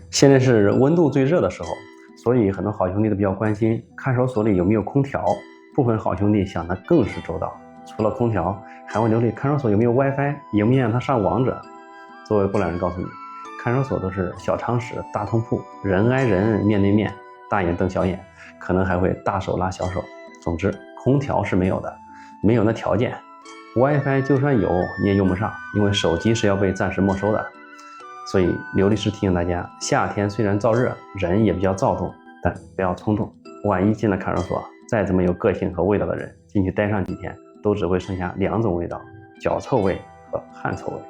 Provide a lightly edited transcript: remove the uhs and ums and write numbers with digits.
现在是温度最热的时候，所以很多好兄弟都比较关心看守所里有没有空调。部分好兄弟想得更是周到，除了空调，还会留意看守所有没有 WiFi，影不影响他上网者。作为过来人告诉你，看守所都是小常识、大通铺，人挨人，面对面，大眼瞪小眼，可能还会大手拉小手。总之，空调是没有的，没有那条件。WiFi 就算有，你也用不上，因为手机是要被暂时没收的。所以刘律师提醒大家，夏天虽然燥热，人也比较躁动，但不要冲动。万一进了看守所，再怎么有个性和味道的人，进去待上几天，都只会剩下2种味道：脚臭味和汗臭味。